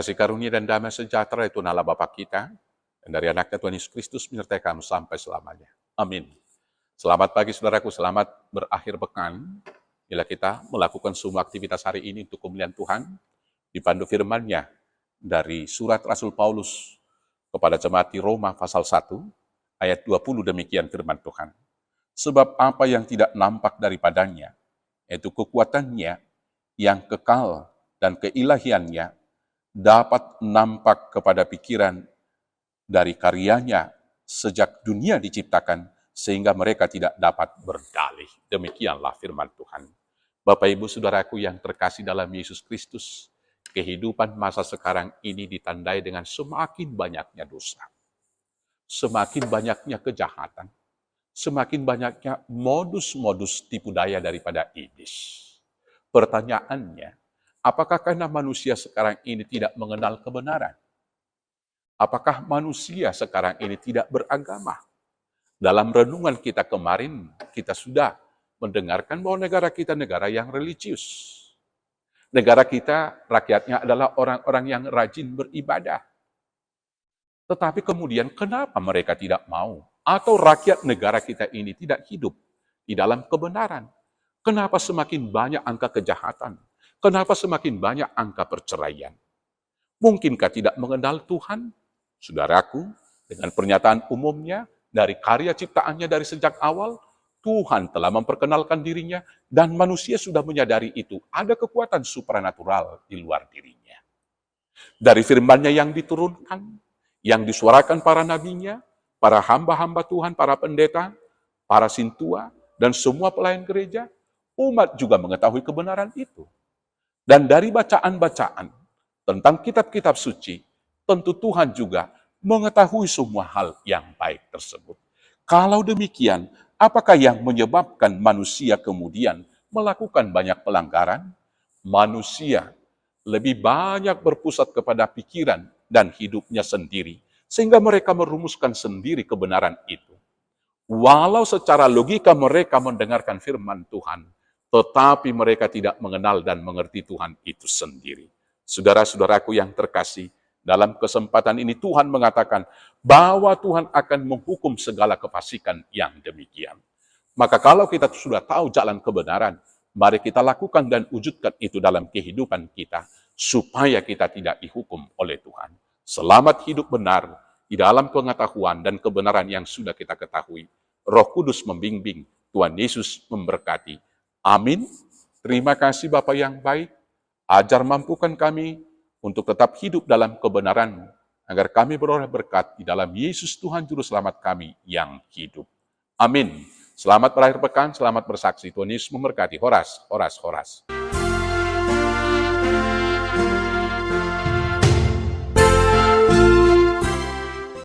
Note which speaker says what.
Speaker 1: Kasih karunia dan damai sejahtera itu Allah Bapa kita, dan dari anaknya Tuhan Yesus Kristus menyertai kamu sampai selamanya. Amin. Selamat pagi saudaraku, selamat berakhir pekan. Bila kita melakukan semua aktivitas hari ini untuk kemuliaan Tuhan, dipandu firman-Nya dari surat Rasul Paulus kepada jemaat di Roma pasal 1, ayat 20 demikian firman Tuhan. Sebab apa yang tidak nampak daripadanya, yaitu kekuatannya yang kekal dan keilahiannya, dapat nampak kepada pikiran dari karyanya sejak dunia diciptakan, sehingga mereka tidak dapat berdalih. Demikianlah firman Tuhan. Bapak Ibu Saudaraku yang terkasih dalam Yesus Kristus, kehidupan masa sekarang ini ditandai dengan semakin banyaknya dosa, semakin banyaknya kejahatan, semakin banyaknya modus-modus tipu daya daripada iblis. Pertanyaannya, apakah karena manusia sekarang ini tidak mengenal kebenaran? Apakah manusia sekarang ini tidak beragama? Dalam renungan kita kemarin, kita sudah mendengarkan bahwa negara kita negara yang religius. Negara kita, rakyatnya adalah orang-orang yang rajin beribadah. Tetapi kemudian kenapa mereka tidak mau? Atau rakyat negara kita ini tidak hidup di dalam kebenaran? Kenapa semakin banyak angka kejahatan? Kenapa semakin banyak angka perceraian? Mungkinkah tidak mengenal Tuhan? Saudaraku, dengan pernyataan umumnya, dari karya ciptaannya dari sejak awal, Tuhan telah memperkenalkan dirinya dan manusia sudah menyadari itu. Ada kekuatan supranatural di luar dirinya. Dari firman-Nya yang diturunkan, yang disuarakan para nabinya, para hamba-hamba Tuhan, para pendeta, para sintua, dan semua pelayan gereja, umat juga mengetahui kebenaran itu. Dan dari bacaan-bacaan tentang kitab-kitab suci, tentu Tuhan juga mengetahui semua hal yang baik tersebut. Kalau demikian, apakah yang menyebabkan manusia kemudian melakukan banyak pelanggaran? Manusia lebih banyak berpusat kepada pikiran dan hidupnya sendiri, sehingga mereka merumuskan sendiri kebenaran itu. Walau secara logika mereka mendengarkan firman Tuhan, tetapi mereka tidak mengenal dan mengerti Tuhan itu sendiri. Saudara-saudaraku yang terkasih, dalam kesempatan ini Tuhan mengatakan bahwa Tuhan akan menghukum segala kefasikan yang demikian. Maka kalau kita sudah tahu jalan kebenaran, mari kita lakukan dan wujudkan itu dalam kehidupan kita, supaya kita tidak dihukum oleh Tuhan. Selamat hidup benar di dalam pengetahuan dan kebenaran yang sudah kita ketahui. Roh Kudus membimbing, Tuhan Yesus memberkati. Amin. Terima kasih Bapa yang baik, ajar mampukan kami untuk tetap hidup dalam kebenaran, agar kami beroleh berkat di dalam Yesus Tuhan Juru Selamat kami yang hidup. Amin. Selamat berakhir pekan, selamat bersaksi. Tuhan Yesus memberkati. Horas, horas, horas.